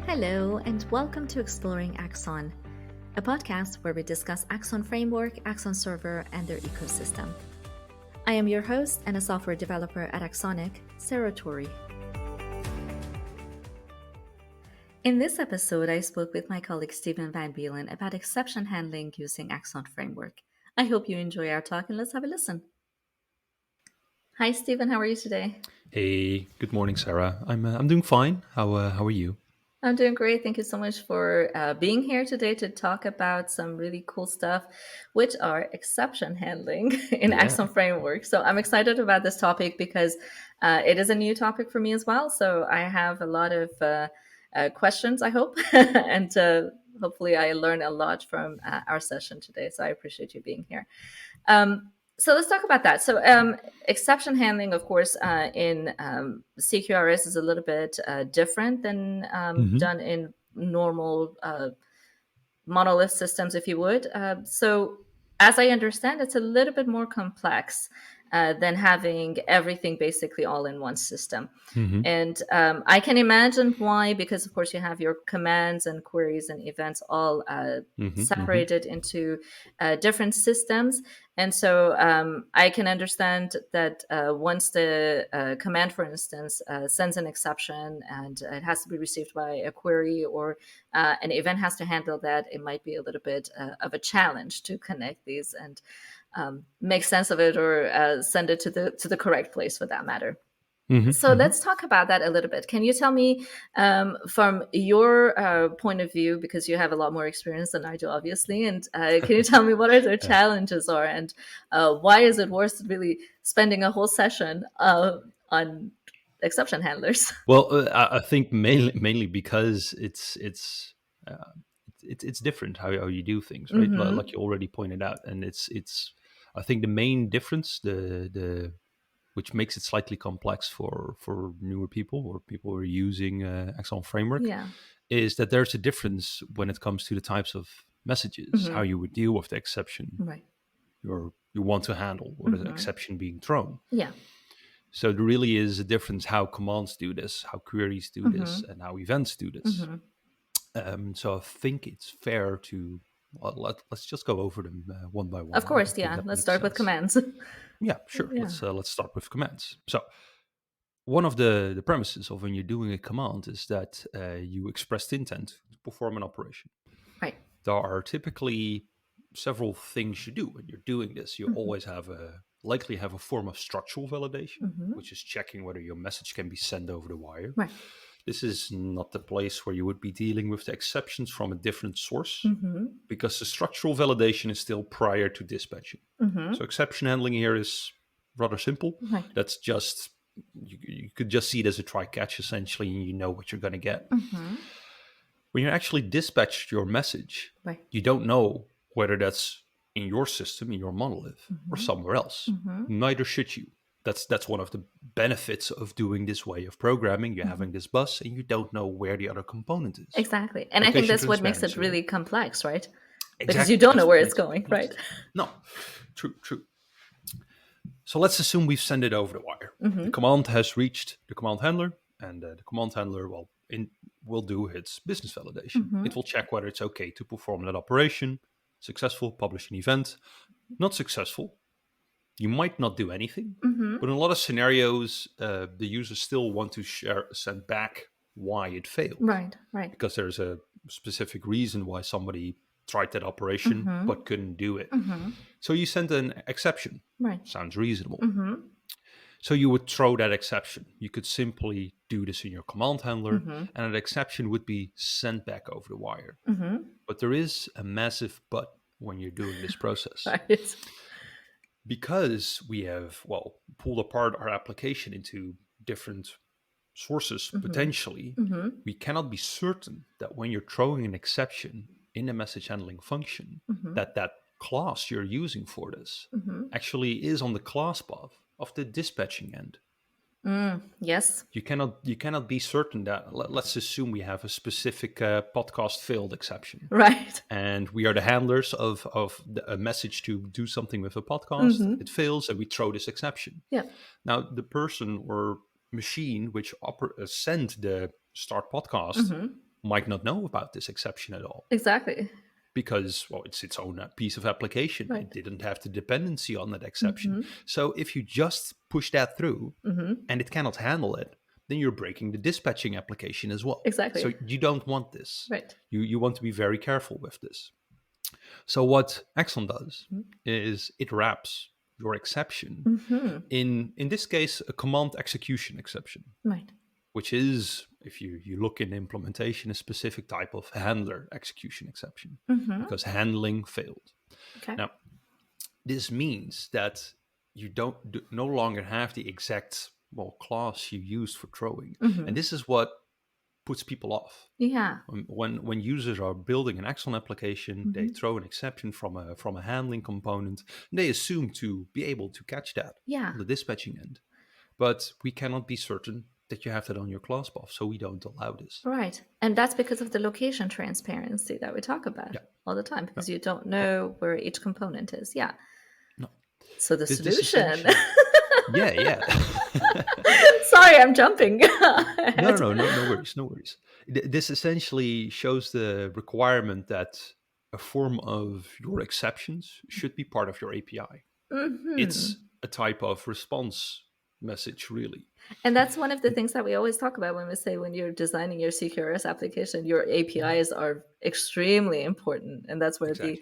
Hello, and welcome to Exploring Axon, a podcast where we discuss Axon Framework, Axon Server, and their ecosystem. I am your host and a software developer at Axonic, Sarah Torrey. In this episode, I spoke with my colleague Stephen Van Beelen about exception handling using Axon Framework. I hope you enjoy our talk, and let's have a listen. Hi, Stephen. How are you today? Hey, good morning, Sarah. I'm doing fine. How are you? I'm doing great. Thank you so much for being here today to talk about some really cool stuff, which are exception handling in Yeah. Axon Framework. So I'm excited about this topic because it is a new topic for me as well. So I have a lot of questions, I hope, and hopefully I learn a lot from our session today. So I appreciate you being here. So let's talk about that. So exception handling, of course, in CQRS is a little bit different than hmm done in normal monolith systems, if you would. So as I understand, it's a little bit more complex than having everything basically all in one system. hmm And I can imagine why, because of course you have your commands and queries and events all hmm separated into different systems. And so I can understand that once the command, for instance, sends an exception and it has to be received by a query or an event has to handle that, it might be a little bit of a challenge to connect these and make sense of it or send it to the correct place for that matter. So hmm let's talk about that a little bit. Can you tell me from your point of view, because you have a lot more experience than I do, obviously, and can you tell me what are the Yeah. challenges are and why is it worth really spending a whole session on exception handlers? Well, I think mainly because uh, it's different how you do things, right? Like Mm-hmm. you already pointed out, and it's I think the main difference, the which makes it slightly complex for newer people or people who are using Axon Framework, Yeah. is that there's a difference when it comes to the types of messages, how Mm-hmm. you would deal with the exception Right. you want to handle or the Mm-hmm. exception being thrown. Yeah. So there really is a difference how commands do this, how queries do this, Mm-hmm. and how events do this. Mm-hmm. So I think it's fair to let's just go over them one by Of one. I course. think Yeah. that Let's makes start with sense. commands. Yeah, sure. Yeah. Let's start with commands. So one of the premises of when you're doing a command is that you expressed intent to perform an operation. Right. There are typically several things you do when you're doing this. You Mm-hmm. always likely have a form of structural validation, Mm-hmm. which is checking whether your message can be sent over the wire. Right. This is not the place where you would be dealing with the exceptions from a different source, Mm-hmm. because the structural validation is still prior to dispatching. Mm-hmm. So exception handling here is rather simple. Right. That's just you could just see it as a try catch essentially, and you know what you're going to get. Mm-hmm. When you actually dispatch your message, Right. you don't know whether that's in your system, in your monolith, or Mm-hmm. somewhere else. Mm-hmm. Neither should you. That's one of the benefits of doing this way of programming. You're Mm-hmm. having this bus, and you don't know where the other component is Exactly. And I think because you that's what makes it transparency, right? really complex, right? Because you Exactly. don't know That's where what it's makes it going, right? complex. No, true. So let's assume we've sent it over the wire. The Mm-hmm. command has reached the command handler, and the command handler will do its business validation. Mm-hmm. It will check whether it's okay to perform that operation. Successful, publish an event. Not successful, you might not do anything. Mm-hmm. But in a lot of scenarios, the users still want to send back why it failed, Right, right. because there's a specific reason why somebody tried that operation Mm-hmm. but couldn't do it. Mm-hmm. So you send an exception. Right. Sounds reasonable. Mm-hmm. So you would throw that exception. You could simply do this in your command handler, Mm-hmm. and that exception would be sent back over the wire. Mm-hmm. But there is a massive but when you're doing this process. Right. Because we have, pulled apart our application into different sources, Mm-hmm. potentially, Mm-hmm. we cannot be certain that when you're throwing an exception in a message handling function, Mm-hmm. that class you're using for this Mm-hmm. actually is on the class path of the dispatching end. Yes. You cannot be certain that. Let's assume we have a specific podcast failed exception, Right. and we are the handlers of a message to do something with a podcast. Mm-hmm. It fails, and we throw this exception. Yeah. Now, the person or machine which sent the start podcast Mm-hmm. might not know about this exception at all Exactly. because, well, it's its own piece of application. Right. It didn't have the dependency on that exception. Mm-hmm. So if you just push that through Mm-hmm. and it cannot handle it, then you're breaking the dispatching application as well. So Exactly. you don't want this. Right. You want to be very careful with this. So what Axon does Mm-hmm. is it wraps your exception Mm-hmm. in this case a command execution exception, Right. which is, if you look in implementation, a specific type of handler execution exception Mm-hmm. because handling failed. Okay. Now, this means that you no longer have the exact class you used for throwing, Mm-hmm. and this is what puts people off. Yeah. When users are building an Axon application, they Mm-hmm. throw an exception from a handling component, and they assume to be able to catch that Yeah. on the dispatching end. But we cannot be certain that you have that on your class path, so we don't allow this. Right. And that's because of the location transparency that we talk about Yeah. all the time, because you don't know where each component is. Yeah. No. So the This solution. Yeah. Sorry, I'm jumping. No worries. This essentially shows the requirement that a form of your exceptions should be part of your API. Mm-hmm. It's a type of response message, really. And that's one of the things that we always talk about when we say when you're designing your CQRS application, your APIs are extremely important, and that's where Exactly.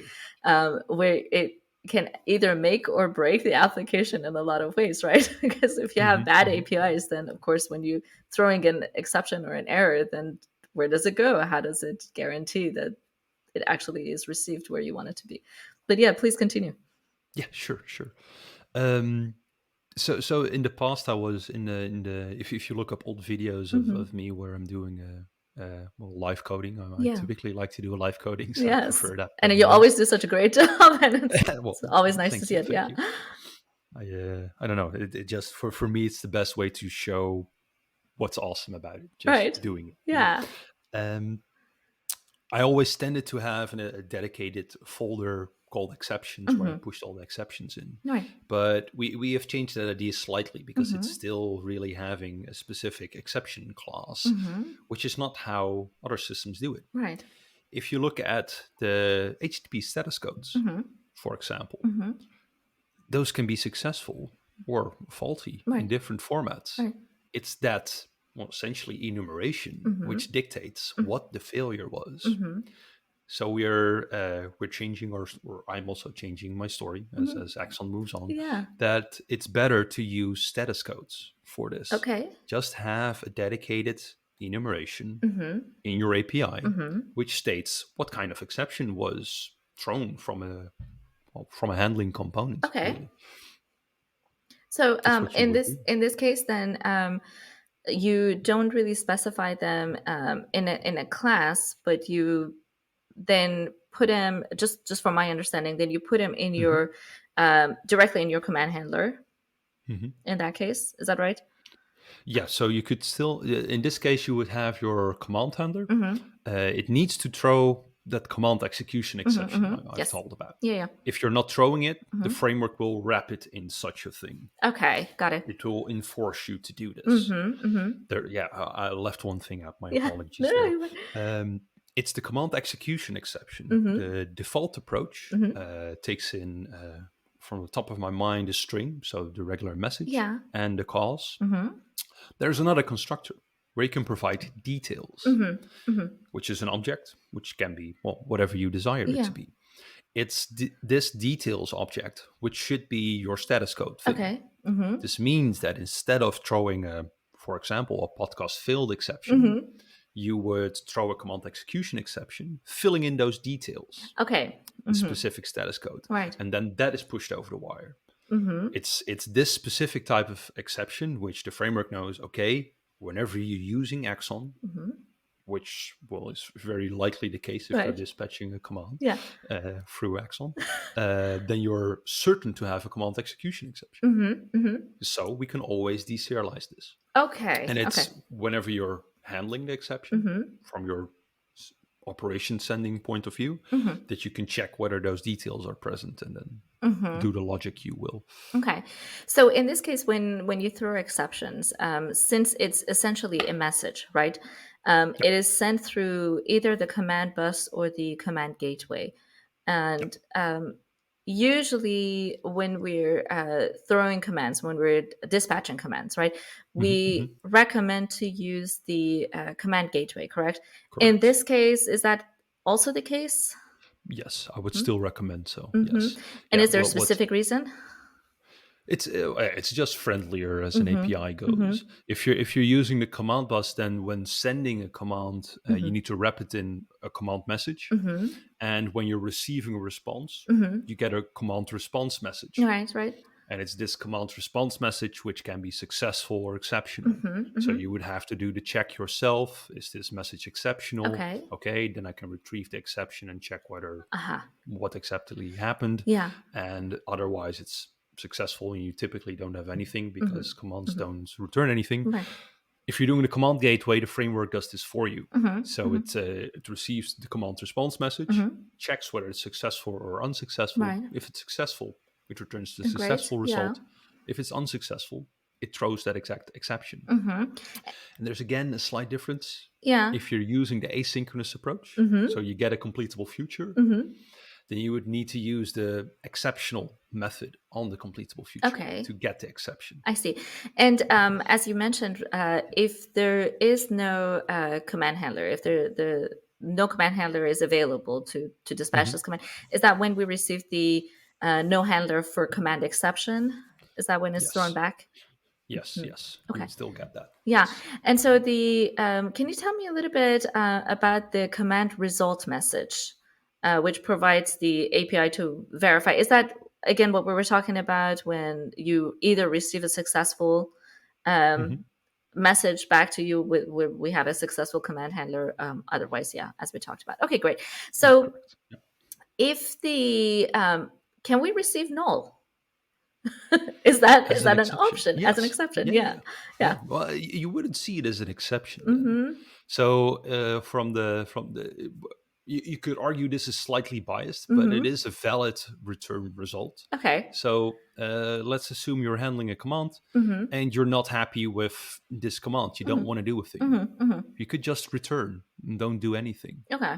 where it can either make or break the application in a lot of ways, right? Because if you have bad APIs, then of course when you throwing an exception or an error, then where does it go? How does it guarantee that it actually is received where you want it to be? But yeah, please continue. Yeah, sure. So in the past, I was in the if you look up old videos of me where I'm doing live coding, I Yeah. typically like to do live coding, so I Yes. prefer that. And the you most. always do such a great job, and Well, it's always nice to thank see you, it. Yeah. thank you. I don't know. It just for me, it's the best way to show what's awesome about it. Just Right. doing it. Yeah. I always tended to have a dedicated folder called exceptions where I pushed all the exceptions in. Right. But we have changed that idea slightly because it's still really having a specific exception class, which is not how other systems do it. Right. If you look at the HTTP status codes, for example, those can be successful or faulty in different formats. Right. It's that, essentially enumeration, which dictates what the failure was. So we're changing, or I'm also changing my story as Axon moves on. Yeah. That it's better to use status codes for this. Okay. Just have a dedicated enumeration in your API, which states what kind of exception was thrown from a handling component. Okay. Really. So in do. this case, then you don't really specify them in a class, but you then put them, just from my understanding, then you put them in your directly in your command handler. In that case, is that right? Yeah, so you could still, in this case, you would have your command handler. It needs to throw that command execution exception I've told about. Yeah. If you're not throwing it, the framework will wrap it in such a thing. Okay, got it. It will enforce you to do this. I left one thing out. My apologies. It's the command execution exception. The default approach takes in, from the top of my mind, a string, so the regular message, and the cause. There's another constructor where you can provide details, which is an object, which can be, whatever you desire it to be. It's this details object, which should be your status code thing. Okay. This means that instead of throwing, for example, a podcast failed exception, you would throw a command execution exception, filling in those details. Okay. The specific status code. Right. And then that is pushed over the wire. It's this specific type of exception which the framework knows, okay, whenever you're using Axon, which is very likely the case if you're dispatching a command through Axon, then you're certain to have a command execution exception. So we can always deserialize this. Okay. And it's whenever you're handling the exception from your operation sending point of view, that you can check whether those details are present and then do the logic you will. Okay. So in this case, when you throw exceptions, since it's essentially a message, right? It is sent through either the command bus or the command gateway. And usually when we're throwing commands, when we're dispatching commands, right, we recommend to use the command gateway, correct? In Correct. this case, is that also the case? Yes, I would still recommend so. Mm-hmm. Yes. And Yeah. is there a What's specific reason? it's just friendlier as an API goes. If you're using the command bus, then when sending a command, you need to wrap it in a command message, and when you're receiving a response, you get a command response message. Right. And it's this command response message which can be successful or exceptional. So you would have to do the check yourself. Is this message exceptional? Okay. Okay, then I can retrieve the exception and check whether Aha. what exactly happened. Yeah. And otherwise it's successful and you typically don't have anything because commands don't return anything. Right. If you're doing the command gateway, the framework does this for you. So it receives the command response message, checks whether it's successful or unsuccessful. Right. If it's successful, it returns the Great. successful result. If it's unsuccessful, it throws that exact exception. And there's again a slight difference. Yeah. If you're using the asynchronous approach, so you get a completable future, then you would need to use the exceptional method on the completable future to get the exception. I see. And as you mentioned, if there is no command handler, if the no command handler is available to dispatch this command, is that when we receive the no handler for command exception? Is that when it's thrown back? Yes. You would still get that. Yeah. And so can you tell me a little bit about the command result message, which provides the API to verify? Is that, again, what we were talking about when you either receive a successful message back to you with we have a successful command handler, otherwise, as we talked about. Okay, great. So if can we receive null? is that an option? Yes. As an exception? Yeah. Well, you wouldn't see it as an exception then. So from the you could argue this is slightly biased, but it is a valid return result. Okay. So let's assume you're handling a command and you're not happy with this command. You don't want to do a thing. You could just return and don't do anything. Okay.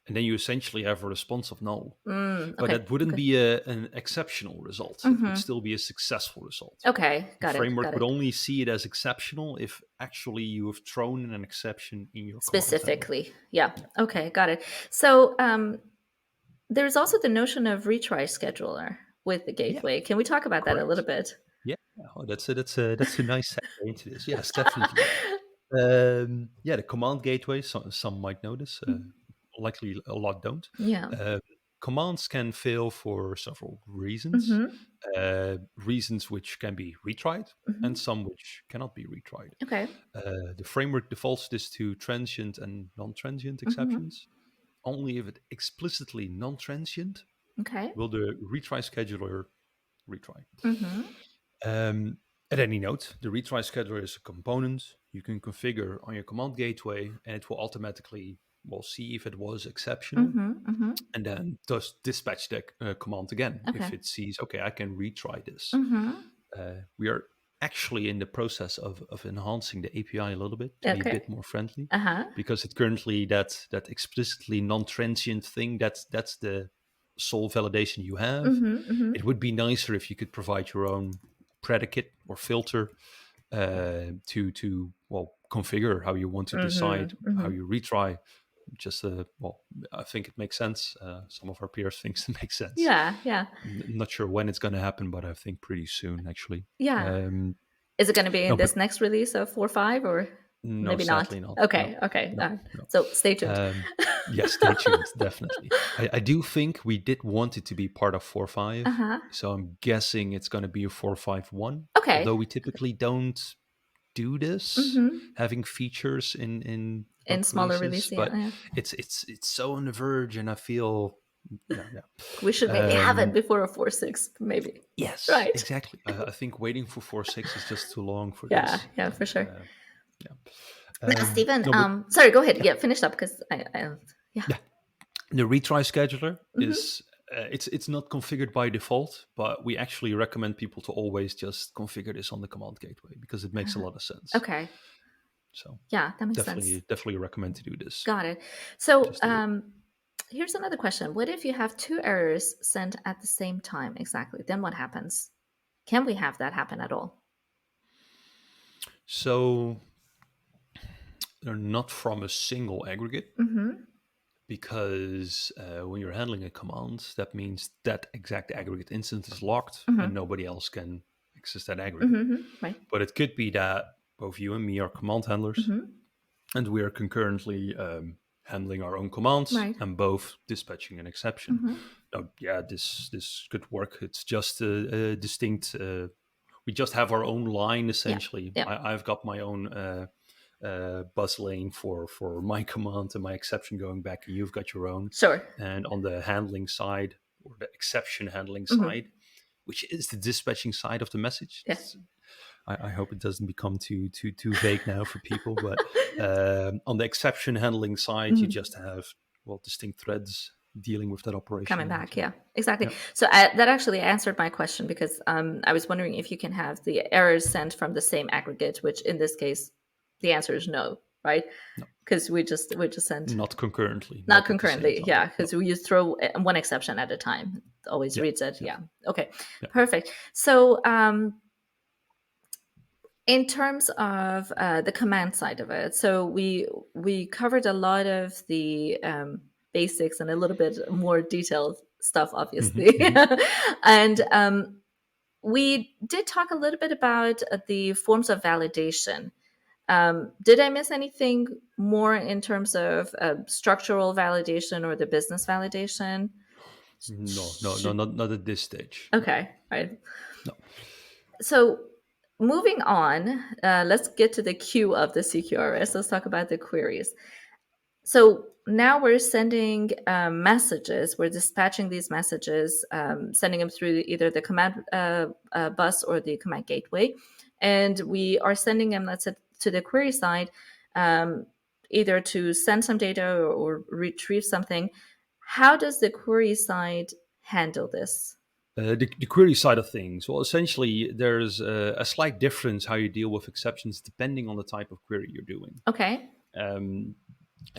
And then you essentially have a response of null. Okay. But that wouldn't be an exceptional result. It would still be a successful result. Okay, got the framework it. would only see it as exceptional if actually you have thrown an exception in your specifically. Yeah. Okay, got it. So there's also the notion of retry scheduler with the gateway. Can we talk about that a little bit? Yeah, that's a nice segue into this. Yes, definitely. The command gateway. Some might notice. Likely a lot don't. Yeah. Commands can fail for several reasons. Reasons which can be retried and some which cannot be retried. Okay. The framework defaults this to transient and non-transient exceptions. Only if it explicitly non-transient will the retry scheduler retry. At any note, the retry scheduler is a component you can configure on your command gateway, and it will automatically see if it was exceptional, and then just dispatch the command again if it sees, okay, I can retry this. We are actually in the process of enhancing the API a little bit to be a bit more friendly, because it currently that explicitly non-transient thing, that's the sole validation you have. It would be nicer if you could provide your own predicate or filter to configure how you want to decide how you retry. Just I think it makes sense. Some of our peers think it makes sense. Yeah. Not sure when it's going to happen, but I think pretty soon, actually. Yeah. Is it going to be in this next release of 4.5 or no, maybe sadly not? not. Okay. No. So stay tuned. Yes, stay tuned, definitely. I do think we did want it to be part of 4.5, so I'm guessing it's going to be a 4.5.1. Okay. Although we typically don't do this, having features in smaller releases, but it's so on the verge, and I feel we should maybe have it before a 4.6, maybe. Yes, right. Exactly. I think waiting for 4.6 is just too long for this. Yeah, for sure. Now, Stephen, sorry, go ahead. Yeah, finish up because The retry scheduler is it's not configured by default, but we actually recommend people to always just configure this on the command gateway because it makes a lot of sense. Okay. So yeah, that makes sense. Definitely recommend to do this. Got it. So here's another question. What if you have 2 errors sent at the same time exactly? Then what happens? Can we have that happen at all? So they're not from a single aggregate, because when you're handling a command, that means that exact aggregate instance is locked and nobody else can access that aggregate. Right. But it could be that both you and me are command handlers, and we are concurrently handling our own commands, Right. and both dispatching an exception. Now, yeah, this could work. It's just a distinct. We just have our own line essentially. Yeah. I've got my own bus lane for my command and my exception going back, and you've got your own. Sure. And on the handling side, or the exception handling side, which is the dispatching side of the message. Yes. I hope it doesn't become too vague now for people, but on the exception handling side, you just have distinct threads dealing with that operation. Coming back, yeah, exactly. Yeah. So that actually answered my question, because I was wondering if you can have the errors sent from the same aggregate, which in this case, the answer is no, right? Because we just send not concurrently. Not concurrently, yeah, because we just throw one exception at a time. It always reads it, yeah. Okay, perfect. So in terms of the command side of it, so we covered a lot of the basics and a little bit more detailed stuff, obviously. And we did talk a little bit about the forms of validation. Did I miss anything more in terms of structural validation or the business validation? No, not at this stage. Okay, right. No. So moving on, let's get to the queue of the CQRS. Let's talk about the queries. So now we're sending messages. We're dispatching these messages, sending them through either the command bus or the command gateway. And we are sending them, let's say, to the query side, either to send some data or retrieve something. How does the query side handle this? The query side of things, well, essentially, there's a slight difference how you deal with exceptions depending on the type of query you're doing. Okay.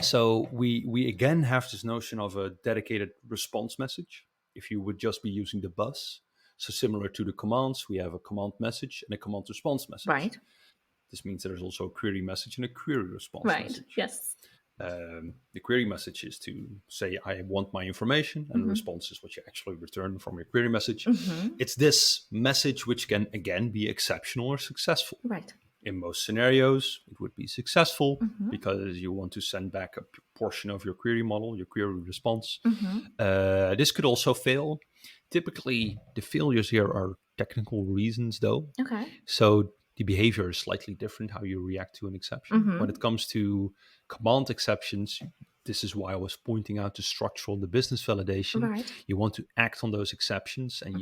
So we again have this notion of a dedicated response message. If you would just be using the bus, so similar to the commands, we have a command message and a command response message. Right. This means there's also a query message and a query response message. Yes. The query message is to say, I want my information, and the response is what you actually return from your query message. It's this message which can, again, be exceptional or successful. Right. In most scenarios, it would be successful because you want to send back a portion of your query model, your query response. This could also fail. Typically, the failures here are technical reasons, though. Okay. So the behavior is slightly different, how you react to an exception. When it comes to command exceptions, this is why I was pointing out the structural and the business validation. Right. You want to act on those exceptions, and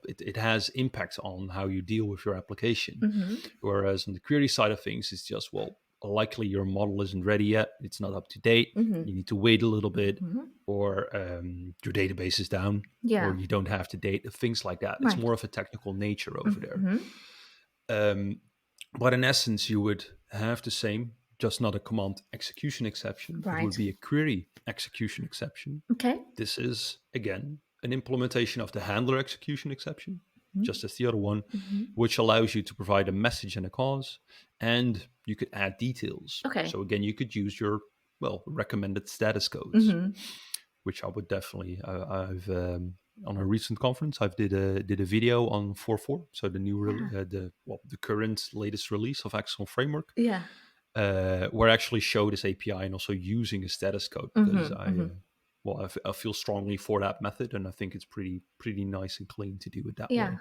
it has impact on how you deal with your application. Whereas on the query side of things, it's just, likely your model isn't ready yet. It's not up to date. You need to wait a little bit, or your database is down, or you don't have the data, things like that. It's more of a technical nature over there. But in essence, you would have the same, just not a command execution exception. It would be a query execution exception. Okay. This is, again, an implementation of the handler execution exception, just as the other one, which allows you to provide a message and a cause, and you could add details. Okay. So again, you could use your, recommended status codes, which I would definitely, I've on a recent conference, I did a video on 4.4, so the new, the current latest release of Axon Framework. Yeah. Where I actually show this API and also using a status code, because I feel strongly for that method, and I think it's pretty nice and clean to do it that way.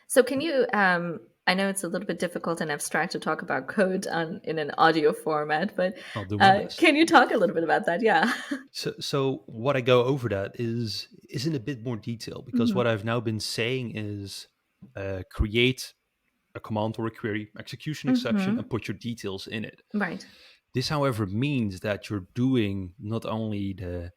So can you, I know it's a little bit difficult and abstract to talk about code in an audio format, but I'll do my best. Can you talk a little bit about that? Yeah. So what I go over that is in a bit more detail, because what I've now been saying is create a command or a query execution exception and put your details in it. Right. This, however, means that you're doing not only the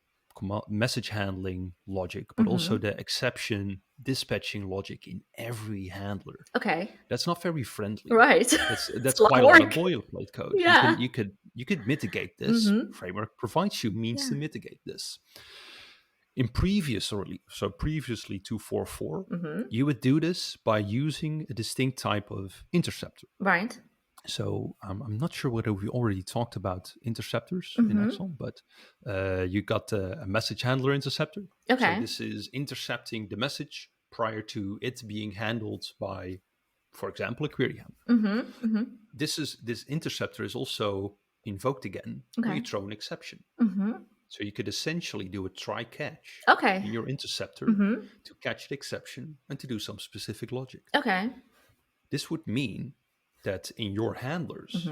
message handling logic, but also the exception dispatching logic in every handler. Okay. That's not very friendly. Right. That's a lot quite of a lot of work. boilerplate code. Yeah. You could mitigate this. Framework provides you means to mitigate this. In previously 2.4.4, you would do this by using a distinct type of interceptor. Right. So I'm not sure whether we already talked about interceptors in Axon, but you got a message handler interceptor. Okay. So this is intercepting the message prior to it being handled by, for example, a query handler. This interceptor is also invoked again when you throw an exception. So you could essentially do a try catch in your interceptor to catch the exception and to do some specific logic. Okay. This would mean that in your handlers,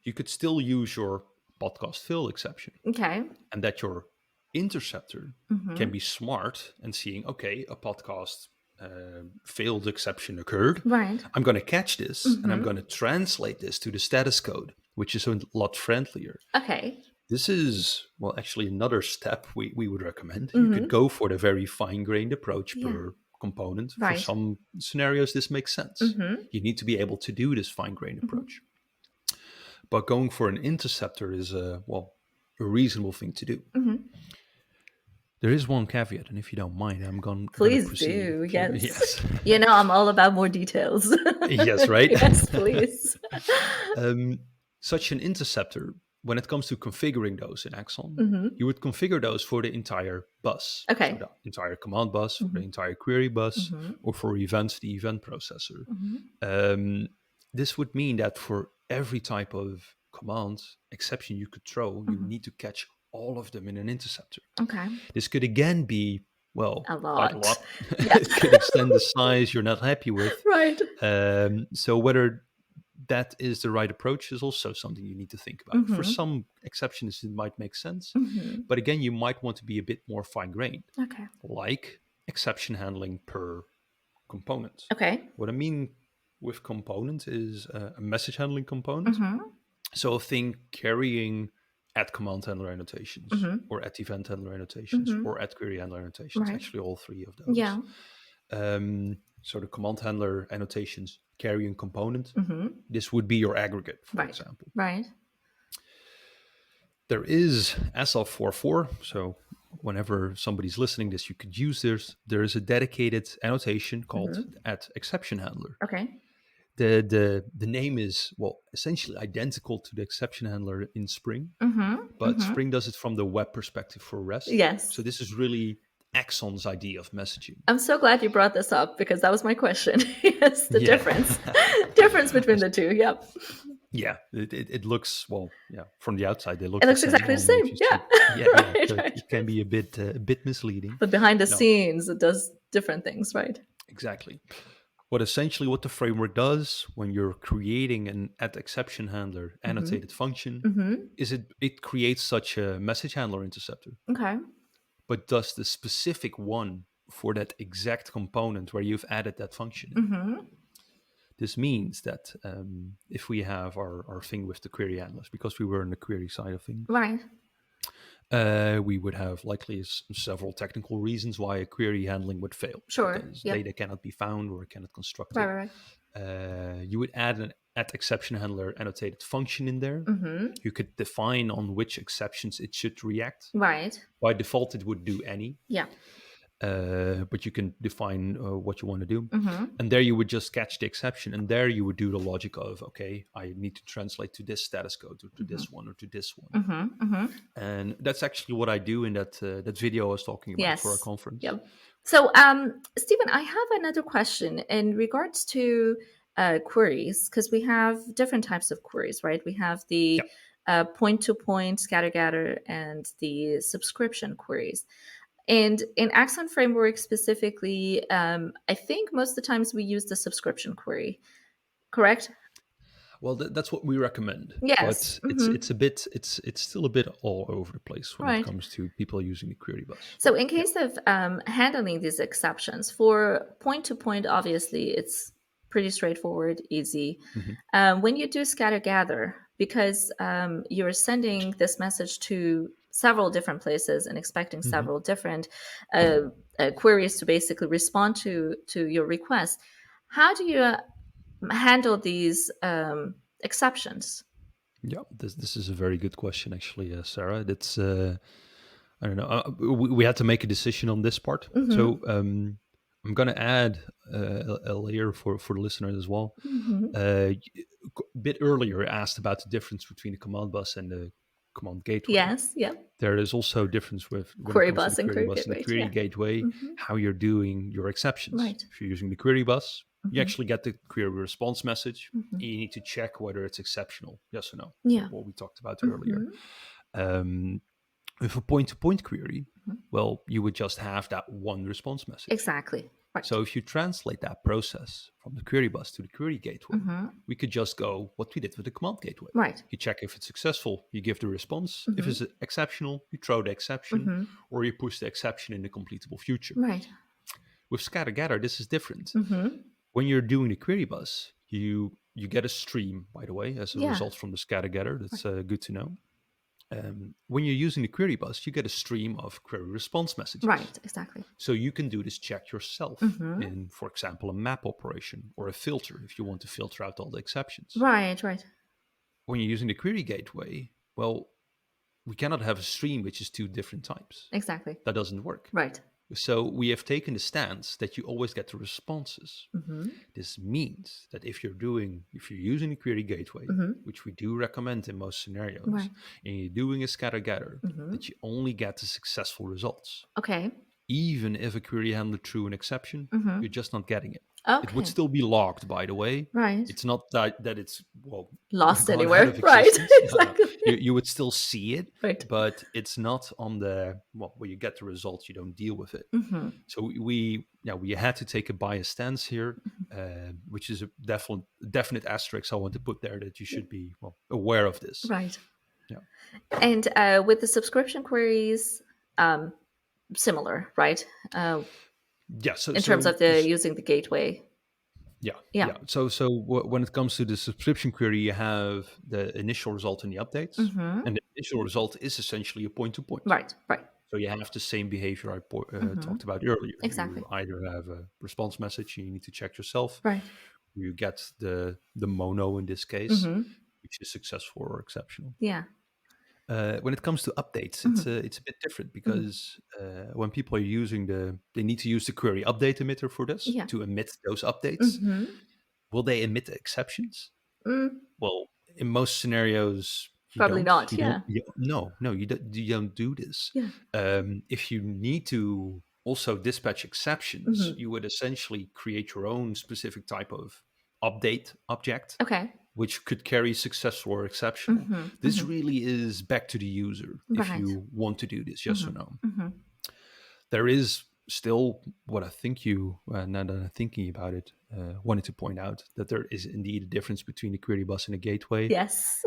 you could still use your podcast fail exception. Okay. And that your interceptor can be smart and seeing, okay, a podcast failed exception occurred. Right. I'm going to catch this and I'm going to translate this to the status code, which is a lot friendlier. Okay. This is, well, actually another step we would recommend. You could go for the very fine-grained approach per component. Right. For some scenarios, this makes sense. You need to be able to do this fine-grained approach. But going for an interceptor is, a reasonable thing to do. There is one caveat, and if you don't mind, I'm going to proceed. Please do, yes. You know, I'm all about more details. Yes, right? Yes, please. Such an interceptor, when it comes to configuring those in Axon, you would configure those for the entire bus. Okay. So the entire command bus, for the entire query bus, or for events, the event processor. This would mean that for every type of command exception you could throw, you need to catch all of them in an interceptor. Okay. This could again be, a quite a lot. It could extend the size you're not happy with. Right. So whether that is the right approach is also something you need to think about. For some exceptions, it might make sense. But again, you might want to be a bit more fine-grained. Okay. Like exception handling per component. Okay. What I mean with component is a message handling component. So a thing carrying at command handler annotations or at event handler annotations or at query handler annotations. Right. Actually, all three of those. Yeah. So the command handler annotations carrying component. This would be your aggregate, for example. Right. There is, as of 4.4, so whenever somebody's listening to this, you could use this. There is a dedicated annotation called at exception handler. Okay. The name is, essentially identical to the exception handler in Spring, but Spring does it from the web perspective for REST. Yes. So this is really Axon's idea of messaging. I'm so glad you brought this up because that was my question. Yes, the difference between the two. Yep. Yeah, it looks, from the outside, they look It looks exactly the same. Yeah. Right. It can be a bit misleading. But behind the scenes, it does different things, right? Exactly. What the framework does when you're creating an at exception handler annotated function is it creates such a message handler interceptor. Okay. But does the specific one for that exact component where you've added that function. This means that if we have our thing with the query handlers, because we were in the query side of things, right, we would have likely several technical reasons why a query handling would fail. Sure. Because data cannot be found or cannot construct it. Right. You would add an at exception handler annotated function in there. You could define on which exceptions it should react. Right. By default, it would do any. Yeah. But you can define what you want to do. And there you would just catch the exception. And there you would do the logic of, okay, I need to translate to this status code or to this one or to this one. And that's actually what I do in that video I was talking about for our conference. Yep. So, Stephen, I have another question in regards to queries, because we have different types of queries, right? We have the point-to-point, scatter-gather, and the subscription queries. And in Axon Framework specifically, I think most of the times we use the subscription query, correct? Well, that's what we recommend. Yes, but it's still a bit all over the place when it comes to people using the query bus. So in case of handling these exceptions, for point-to-point, obviously it's pretty straightforward, easy. When you do scatter-gather, because you're sending this message to several different places and expecting several different queries to basically respond to your request. How do you handle these exceptions? Yeah, this is a very good question, actually, Sarah. That's I don't know. We had to make a decision on this part, so I'm going to add a layer for the listeners as well. A bit earlier, asked about the difference between the command bus and the command gateway. Yes, yeah. There is also a difference with when Query it comes to bus the and query query bus and gateway. the query gateway, how you're doing your exceptions. Right. If you're using the query bus, you actually get the query response message. You need to check whether it's exceptional, yes or no. Yeah. What we talked about earlier. With a point-to-point query, well, you would just have that one response message. Exactly. Right. So if you translate that process from the query bus to the query gateway, we could just go what we did with the command gateway. Right. You check if it's successful, you give the response. If it's exceptional, you throw the exception, or you push the exception in the completable future. Right. With scatter-gather, this is different. When you're doing the query bus, you get a stream, by the way, as a result from the scatter-gather. That's good to know. When you're using the query bus, you get a stream of query response messages. Right, exactly. So you can do this check yourself in, for example, a map operation or a filter if you want to filter out all the exceptions. Right, right. When you're using the query gateway, well, we cannot have a stream which is two different types. Exactly. That doesn't work. Right. So we have taken the stance that you always get the responses. This means that if you're using the query gateway, which we do recommend in most scenarios, and you're doing a scatter-gather, that you only get the successful results. Okay. Even if a query handler threw an exception, you're just not getting it. Okay. It would still be logged, by the way. Right. It's not that it's lost anywhere. Right. Exactly. You would still see it, but it's not on the where you get the results. You don't deal with it. So we had to take a biased stance here, which is a definite asterisk I want to put there, that you should be aware of this. Right. Yeah. And with the subscription queries, similar, right? Yeah. So in terms of using the gateway. Yeah. So when it comes to the subscription query, you have the initial result in the updates, and the initial result is essentially a point-to-point. Right. So you have the same behavior I talked about earlier. Exactly. You either have a response message you need to check yourself, right? You get the mono in this case, which is successful or exceptional. Yeah. When it comes to updates, it's a bit different because when people are using they need to use the query update emitter for this to emit those updates. Will they emit the exceptions? Well, in most scenarios, probably not. No, you don't do this. If you need to also dispatch exceptions, you would essentially create your own specific type of update object. Okay. Which could carry successful or exceptional. This really is back to the user if you want to do this, yes or no. There is still what I think now that I'm thinking about it, wanted to point out that there is indeed a difference between the query bus and the gateway. Yes.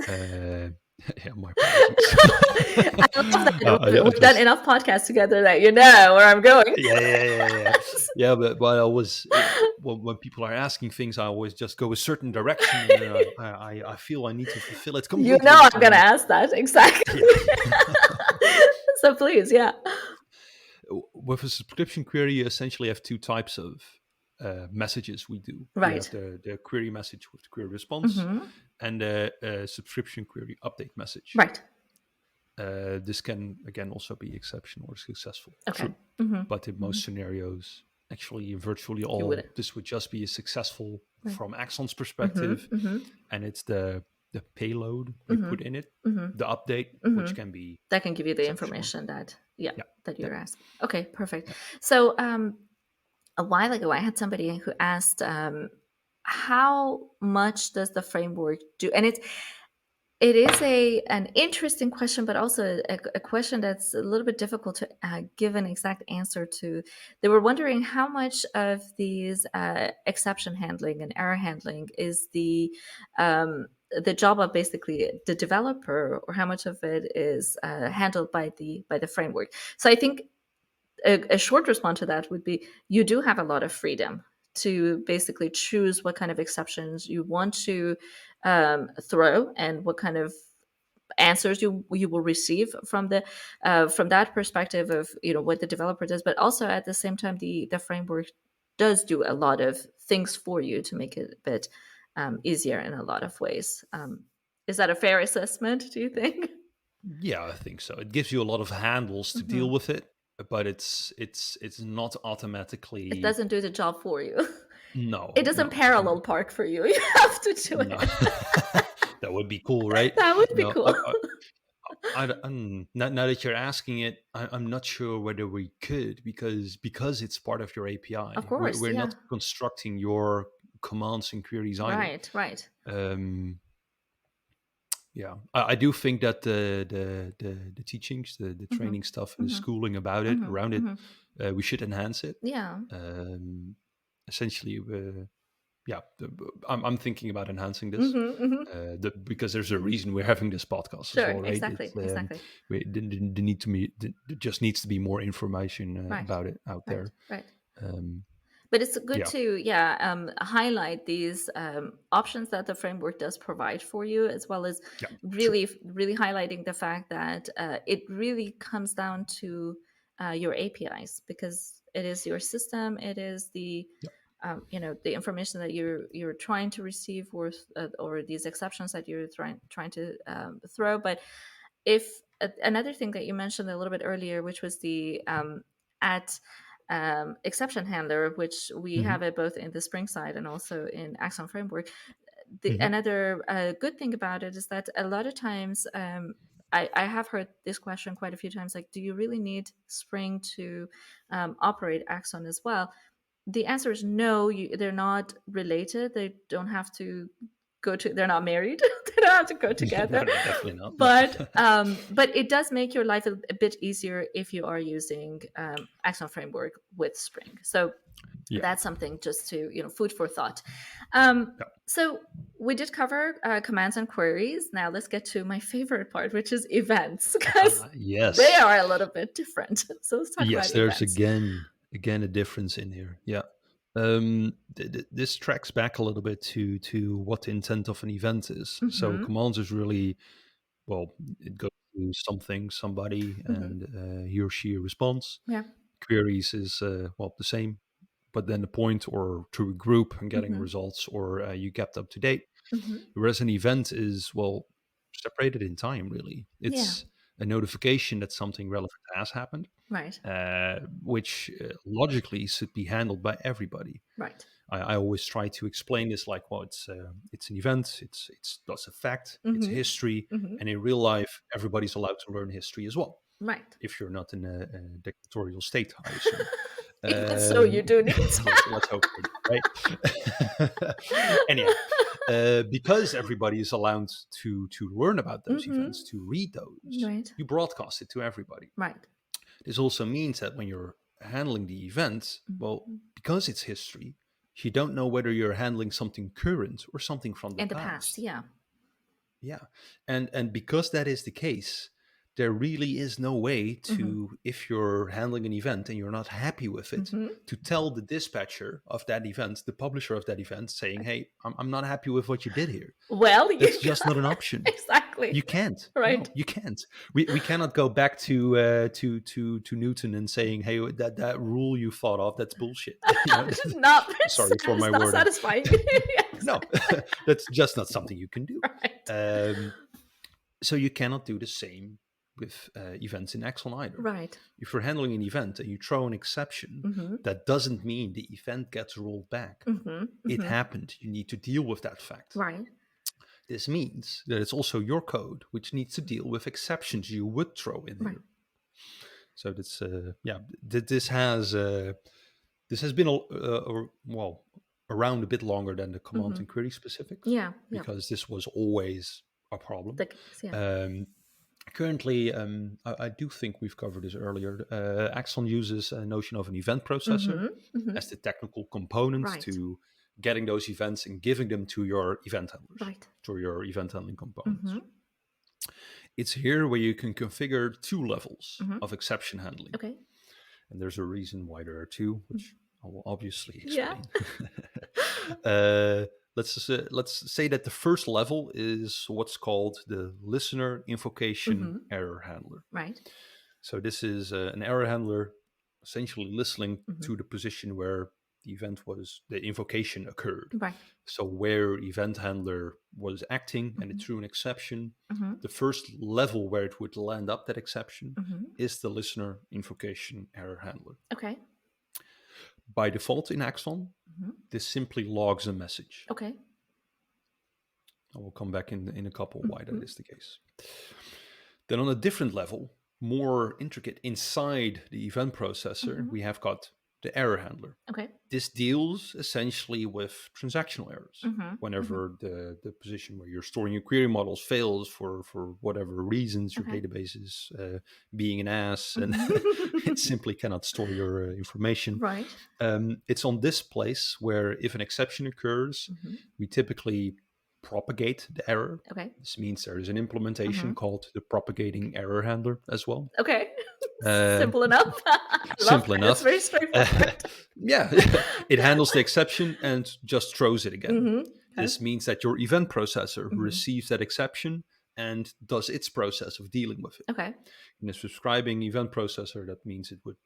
My apologies. I love that. We've done enough podcasts together that you know where I'm going. Yeah, but I always, when people are asking things, I always just go a certain direction. And, I feel I need to fulfill it completely. You know I'm going to ask that. Exactly. So please, With a subscription query, you essentially have two types of messages we do. Right. You have the query message with the query response and the subscription query update message. Right. This can, again, also be exceptional or successful. Okay. True. But in most scenarios, actually, virtually all, this would just be a successful from Axon's perspective. And it's the payload you put in it, the update, which can be... That can give you the information that you're asking. Okay, perfect. So a while ago, I had somebody who asked, how much does the framework do? And it is an interesting question, but also a question that's a little bit difficult to give an exact answer to. They were wondering how much of these exception handling and error handling is the job of basically the developer, or how much of it is handled by the framework. So I think a short response to that would be, you do have a lot of freedom to basically choose what kind of exceptions you want to throw and what kind of answers you will receive from that perspective of what the developer does, but also at the same time the framework does do a lot of things for you to make it a bit easier in a lot of ways. Is that a fair assessment, do you think? Yeah, I think so. It gives you a lot of handles to deal with it, but it's not It automatically. doesn't do the job for you. It No, doesn't no, parallel park for you. You have to do no. it. That would be cool, right? That would be No, cool. now that you're asking it, I'm not sure whether we could, because it's part of your Of API. course, We're yeah. not constructing your commands and queries either. Right. Um, yeah, I do think that the teachings, the Mm-hmm. training stuff, and the Mm-hmm. schooling about it, Mm-hmm. around it, Mm-hmm. we should enhance it. Yeah. Um, essentially, yeah, I'm thinking about enhancing this. Mm-hmm. Mm-hmm. Because there's a reason we're having this podcast as Sure, well, right? It's exactly. there need to be there just needs to be more information Right. about it out there. Right. Um, But it's good yeah, to, highlight these options that the framework does provide for you, as well as yeah, sure. really highlighting the fact that it really comes down to your APIs, because it is your system. It is Yeah, the information that you're trying to receive, or these exceptions that you're trying to throw. But if another thing that you mentioned a little bit earlier, which was the at exception handler, which we hmm have it both in the Spring side and also in Axon Framework. hmm Another good thing about it is that a lot of times, I have heard this question quite a few times, like, do you really need Spring to operate Axon as well? The answer is no. They're not related. They don't have to they're not married. They don't have to go no, together. no, definitely not. No. But it does make your life a bit easier if you are using Axon Framework with Spring. So Yeah, that's something just to food for thought. yeah. So we did cover commands and queries. Now let's get to my favorite part, which is events, because they Yes, are a little bit different. So let's talk yes. about There's events. again a difference in here. Yeah. This tracks back a little bit to what the intent of an event is. So Mm-hmm. commands is really, well, it goes to something, somebody, Mm-hmm. and he or she responds. Yeah. Queries is, well, the same, but then the point or to a group and getting Mm-hmm. results, or you kept up to date. Mm-hmm. Whereas an event is, well, separated in time. Really, Yeah. it's a notification that something relevant has happened, Right. which logically should be handled by everybody. Right. I always try to explain this like, well, it's an event, it's that's a fact, it's Mm-hmm. history, Mm-hmm. and in real life, everybody's allowed to learn history as well. Right. If you're not in a dictatorial state, I assume. Even so, you do need Let's hope for that, right? Anyhow, because everybody is allowed to learn about those events, Mm-hmm. to read those, Right. you broadcast it to everybody. Right. This also means that when you're handling the event, well, Mm-hmm. because it's history, you don't know whether you're handling something current or something from the In the past, past. yeah. Yeah. And because that is the case, there really is no way Mm-hmm. to, if you're handling an event and you're not happy with it, Mm-hmm. to tell the dispatcher of that event, the publisher of that event, saying, hey, I'm not happy with what you did here. Well, That's just not an option. exactly. You can't. Right. No, you can't. We cannot go back to Newton and saying, "Hey, that rule you thought of, that's bullshit." Not Sorry for it's my not wording. satisfying. Yeah, No, exactly. that's just not something you can do. Right. So you cannot do the same with events in Axon either. Right. If you're handling an event and you throw an exception, Mm-hmm. that doesn't mean the event gets rolled back. Mm-hmm. It Mm-hmm. happened. You need to deal with that fact. Right. This means that it's also your code which needs to deal with exceptions you would throw in Right. here. So that's this has been well, around a bit longer than the command Mm-hmm. and query specifics, Yeah. Yeah. because this was always a problem. The case, yeah. Currently, I do think we've covered this earlier. Axon uses a notion of an event processor Mm-hmm. Mm-hmm. as the technical component Right. to getting those events and giving them to your event handlers, Right. to your event handling components. Mm-hmm. It's here where you can configure two levels Mm-hmm. of exception handling. Okay. And there's a reason why there are two, which I will obviously Yeah. explain. let's say that the first level is what's called the listener invocation error handler. Right. So this is an error handler essentially listening to the position where the invocation occurred. Right. So where event handler was acting and it threw an exception, the first level where it would land up that exception is the listener invocation error handler. Okay. By default in Axon, this simply logs a message. Okay. I will come back in a couple why that is the case. Then on a different level, more intricate inside the event processor, we have got the error handler. Okay. This deals essentially with transactional errors. Whenever the position where you're storing your query models fails for whatever reasons, your database is being an ass and it simply cannot store your information. Right. It's on this place where if an exception occurs, we typically propagate the error. Okay. This means there is an implementation called the propagating error handler as well. Okay. Simple enough. Simple enough. It's very straightforward. Yeah. It handles the exception and just throws it again. Okay. This means that your event processor receives that exception and does its process of dealing with it. Okay. In a subscribing event processor, that means it would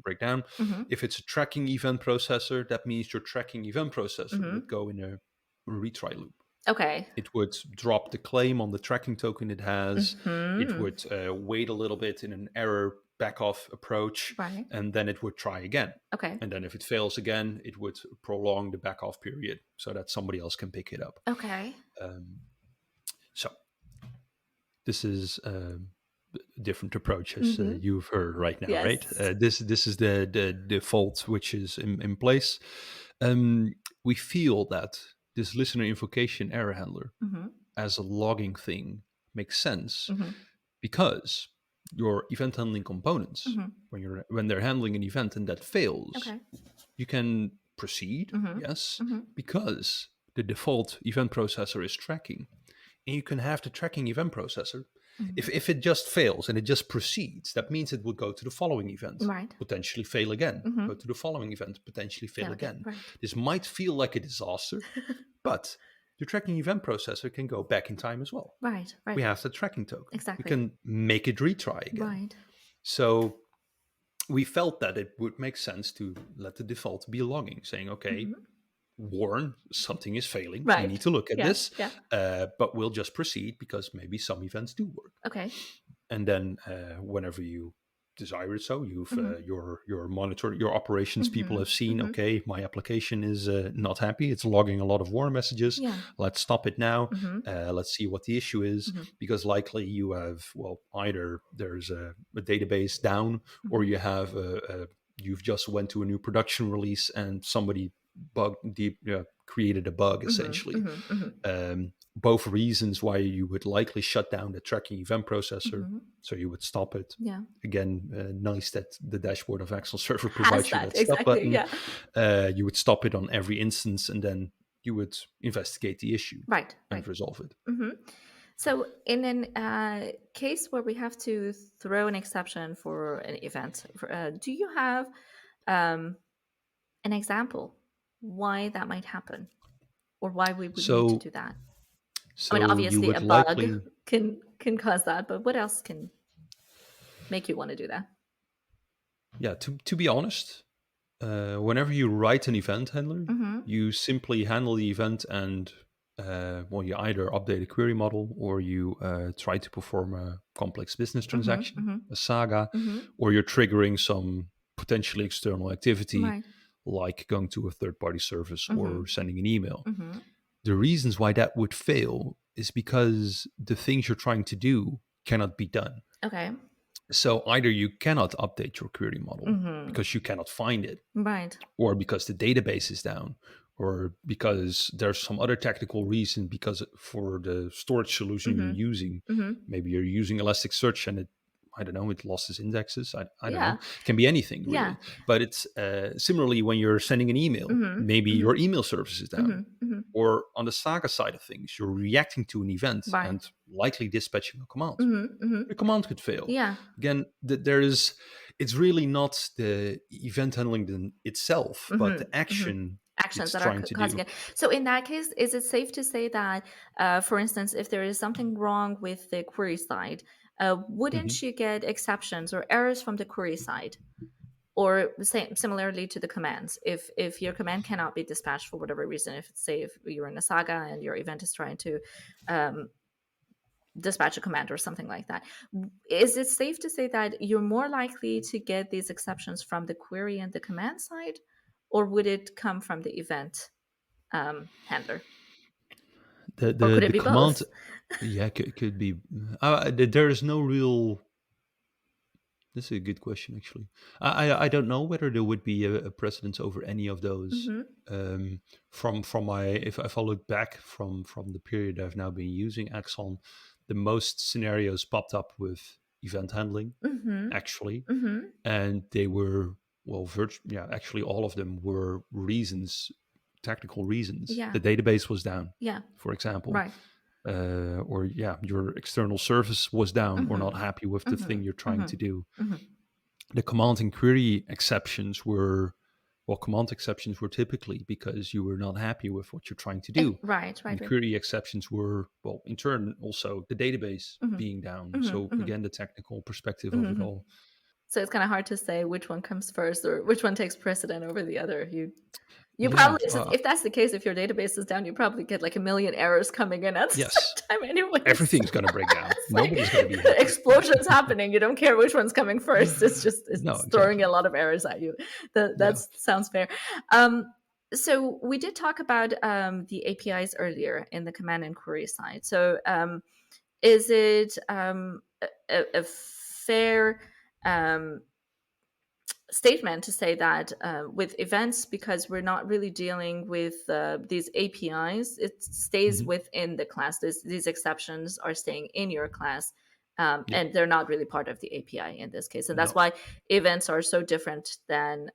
break down. If it's a tracking event processor, that means your tracking event processor would go in a retry loop. Okay. It would drop the claim on the tracking token it has. It would wait a little bit in an error back-off approach, and then it would try again. Okay. And then if it fails again, it would prolong the back-off period so that somebody else can pick it up. Okay. So this is a different approach as you've heard right now, right? This is the default which is in place. We feel that this listener invocation error handler as a logging thing makes sense because your event handling components, when they're handling an event and that fails, you can proceed, yes, because the default event processor is tracking. And you can have the tracking event processor. If it just fails and it just proceeds, that means it would go to the following event, potentially fail again, go to the following event, potentially fail again. Right. This might feel like a disaster, but the tracking event processor can go back in time as well. Right. We have the tracking token. Exactly. We can make it retry again. Right. So we felt that it would make sense to let the default be logging, saying, okay, warn, something is failing. Right. We need to look at this, Yeah. but we'll just proceed because maybe some events do work. Okay. And then whenever you desire it, so you've your monitor, your operations people have seen, okay, my application is not happy. It's logging a lot of warn messages. Yeah. Let's stop it now. Let's see what the issue is, because likely you have, well, either there's a database down or you have you've just went to a new production release and somebody created a bug essentially. Both reasons why you would likely shut down the tracking event processor, so you would stop it. Yeah. Again, nice that the dashboard of Axon Server provides you that stop button. Yeah. You would stop it on every instance, and then you would investigate the issue and resolve it. So in a case where we have to throw an exception for an event, do you have an example why that might happen, or why we would need to do that? So I mean, obviously a bug can cause that, but what else can make you want to do that? Yeah, to be honest, whenever you write an event handler, you simply handle the event and you either update a query model or you try to perform a complex business transaction, a saga, or you're triggering some potentially external activity, like going to a third-party service or sending an email. The reasons why that would fail is because the things you're trying to do cannot be done. Okay. So either you cannot update your query model because you cannot find it, or because the database is down, or because there's some other technical reason, because for the storage solution you're using, maybe you're using Elasticsearch and it lost its indexes. I don't know. It can be anything, really. Yeah. But it's similarly when you're sending an email, maybe your email service is down. Or on the Saga side of things, you're reacting to an event and likely dispatching a command. The command could fail. Yeah. Again, it's really not the event handling itself, but the action actions it's that are trying to causing do. it. So in that case, is it safe to say that, for instance, if there is something wrong with the query side, wouldn't you get exceptions or errors from the query side? Or similarly to the commands, if your command cannot be dispatched for whatever reason, if it's, say, if you're in a saga and your event is trying to dispatch a command or something like that, is it safe to say that you're more likely to get these exceptions from the query and the command side, or would it come from the event handler? Or could it The be command, both? yeah, could be. There is no real. This is a good question, actually. I don't know whether there would be a precedence over any of those. From my, if I look back from the period I've now been using Axon, the most scenarios popped up with event handling, actually, and they were, well, actually all of them were reasons, technical reasons. Yeah. The database was down, Yeah. for example, Right. or your external service was down or not happy with the thing you're trying to do. The command and query exceptions were, well, command exceptions were typically because you were not happy with what you're trying to do. Right. And query exceptions were, well, in turn, also the database being down. So again, the technical perspective of it all. So it's kind of hard to say which one comes first or which one takes precedent over the other. You Yeah. probably, if that's the case, if your database is down, you probably get like a million errors coming in at the Yes. same time anyways. Everything's going to break down. It's Nobody's going to be happy. explosions happening. You don't care which one's coming first. It's just No, throwing exactly. a lot of errors at you. That sounds fair. So we did talk about the APIs earlier in the command and query side. So is it a fair statement to say that with events, because we're not really dealing with these APIs, it stays within the class. These exceptions are staying in your class, and they're not really part of the API in this case. And that's why events are so different than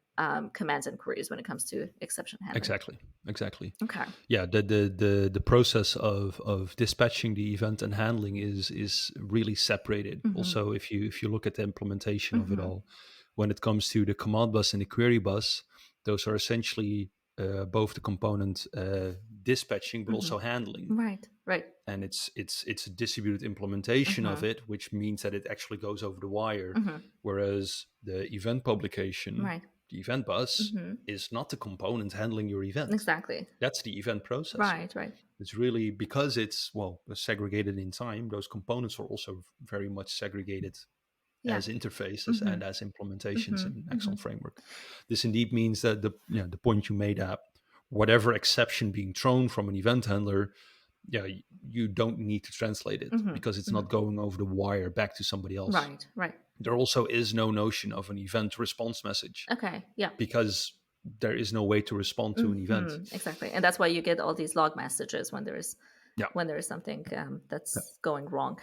commands and queries when it comes to exception handling. Exactly. Okay. Yeah, the process of dispatching the event and handling is really separated. Also, if you look at the implementation of it all, when it comes to the command bus and the query bus, those are essentially both the component dispatching but also handling. Right. And it's a distributed implementation of it, which means that it actually goes over the wire. Whereas the event publication, the event bus, is not the component handling your event. Exactly. That's the event processor. Right. It's really, because it's, well, segregated in time, those components are also very much segregated as interfaces and as implementations in Axon Framework. This indeed means that the point you made at whatever exception being thrown from an event handler, you don't need to translate it because it's not going over the wire back to somebody else. Right. There also is no notion of an event response message. Okay, yeah. Because there is no way to respond to an event. Exactly. And that's why you get all these log messages when there is something that's going wrong.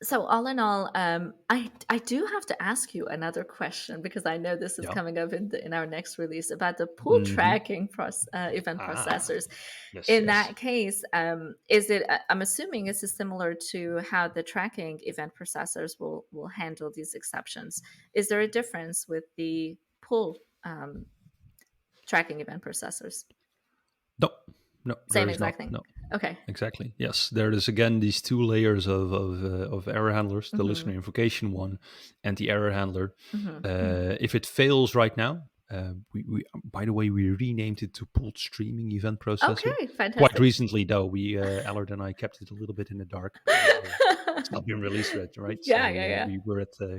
So all in all, I do have to ask you another question, because I know this is coming up in our next release about the pull tracking event processors. In that case, is it? I'm assuming this is similar to how the tracking event processors will handle these exceptions. Is there a difference with the pull tracking event processors? No, Same there is exact not. thing. No. Okay. Exactly. Yes, there is again these two layers of error handlers: the listener invocation one and the error handler. If it fails right now, we by the way, we renamed it to PullStreaming event processor. Okay, fantastic. Quite recently, though, we Allard and I kept it a little bit in the dark. It's not been released yet, right? Yeah.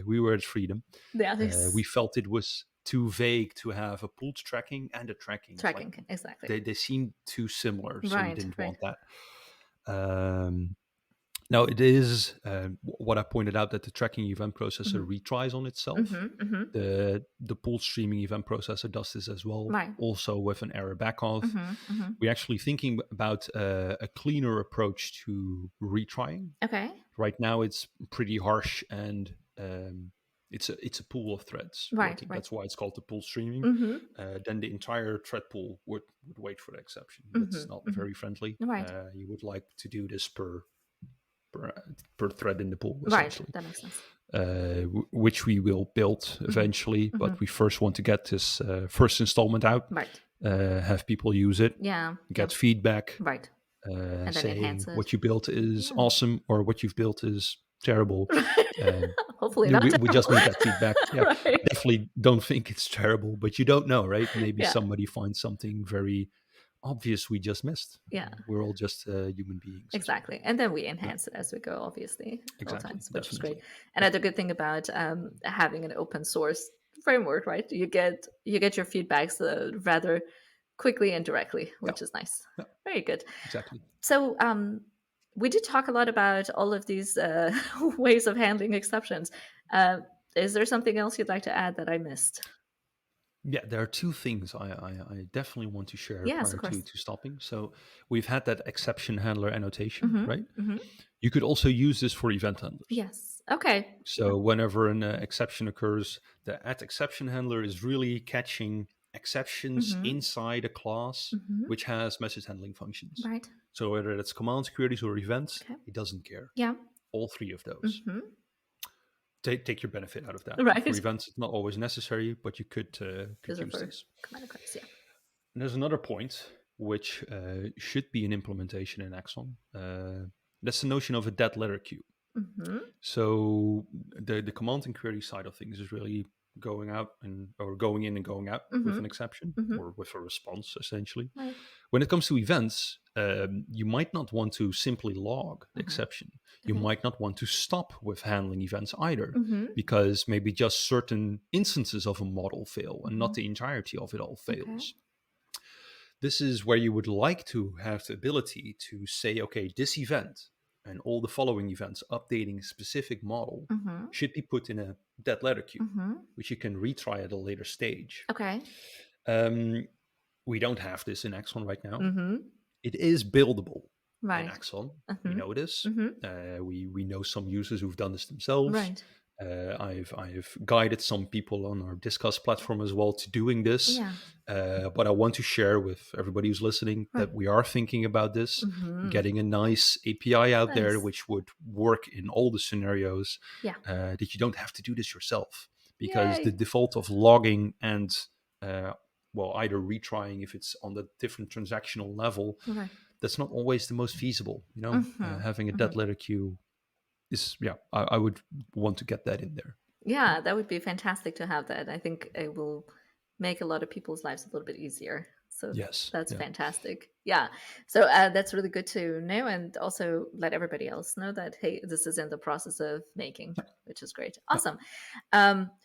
We were at freedom. Yeah, We felt it was too vague to have a pulled tracking and a tracking. Tracking, exactly. They seem too similar, so we didn't want that. Now it is what I pointed out, that the tracking event processor retries on itself. The pull streaming event processor does this as well, also with an error backoff. We're actually thinking about a cleaner approach to retrying. Okay. Right now it's pretty harsh, and it's a pool of threads working. That's why it's called the pull streaming. Then the entire thread pool would wait for the exception. That's not very friendly. You would like to do this per thread in the pool, essentially. That makes sense. which we will build eventually. But we first want to get this first installment out, right. Have people use it, get feedback, right, and then saying enhance it. what you built is awesome or what you've built is terrible. Hopefully not. We just need that feedback. Yeah, Right. definitely don't think it's terrible, but you don't know, right? Maybe somebody finds something very obvious we just missed. Yeah, we're all just human beings. Exactly, and then we enhance it as we go, obviously, all times, which is Definitely. great. And the good thing about having an open source framework, right? You get your feedbacks rather quickly and directly, which is nice. Very good. Exactly. So we did talk a lot about all of these ways of handling exceptions. Is there something else you'd like to add that I missed? Yeah, there are two things I definitely want to share Yes, prior to stopping. So we've had that exception handler annotation, right? You could also use this for event handlers. Yes. Okay. So whenever an exception occurs, the @exception handler is really catching exceptions inside a class which has message handling functions. Right. So whether it's commands, queries, or events, it doesn't care. Yeah. All three of those. Take your benefit out of that. Right. For events, it's not always necessary, but you could use this. Command and queries, And there's another point which should be an implementation in Axon. That's the notion of a dead letter queue. So the command and query side of things is really going out or going in and going out with an exception or with a response, essentially. Right. When it comes to events, you might not want to simply log the exception. You might not want to stop with handling events either, because maybe just certain instances of a model fail and not the entirety of it all fails. This is where you would like to have the ability to say, okay, this event and all the following events updating a specific model should be put in a dead letter queue, which you can retry at a later stage. Okay. We don't have this in Axon right now. It is buildable in Axon. We know this. We know some users who've done this themselves. Right. I've guided some people on our Discuss platform as well to doing this. But I want to share with everybody who's listening that we are thinking about this, getting a nice API out there which would work in all the scenarios, that you don't have to do this yourself. Because the default of logging and either retrying if it's on the different transactional level, that's not always the most feasible. Having a dead letter queue is, I would want to get that in there. Yeah, that would be fantastic to have that. I think it will make a lot of people's lives a little bit easier. So that's fantastic. Yeah. So that's really good to know, and also let everybody else know that, hey, this is in the process of making, which is great. Awesome.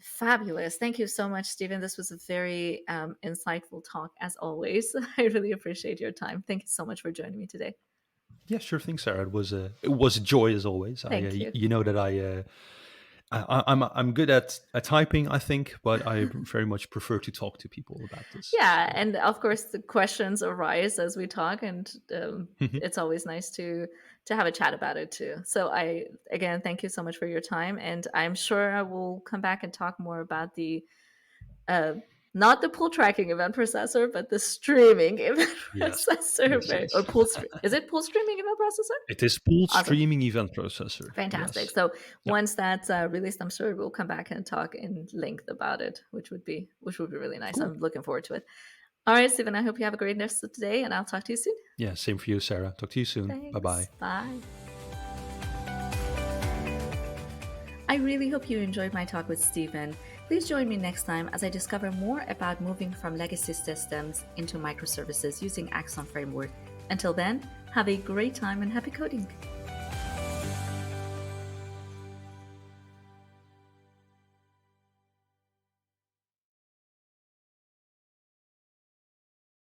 Fabulous. Thank you so much, Stephen. This was a very insightful talk, as always. I really appreciate your time. Thank you so much for joining me today. Yeah, sure thing, Sarah. It was a joy as always. Thank you. You know that I'm good at typing, I think, but I very much prefer to talk to people about this. Yeah, and of course the questions arise as we talk, and it's always nice to have a chat about it too. So again, thank you so much for your time, and I'm sure I will come back and talk more about the not the pull tracking event processor, but the streaming event processor. Yes. Or is it PullStreaming event processor? It is PullStreaming event processor. Fantastic. Yes. So once that's released, I'm sure we'll come back and talk in length about it, which would be really nice. Cool. I'm looking forward to it. All right, Stephen, I hope you have a great rest of the day, and I'll talk to you soon. Yeah, same for you, Sarah. Talk to you soon. Thanks. Bye-bye. Bye. I really hope you enjoyed my talk with Stephen. Please join me next time as I discover more about moving from legacy systems into microservices using Axon Framework. Until then, have a great time and happy coding!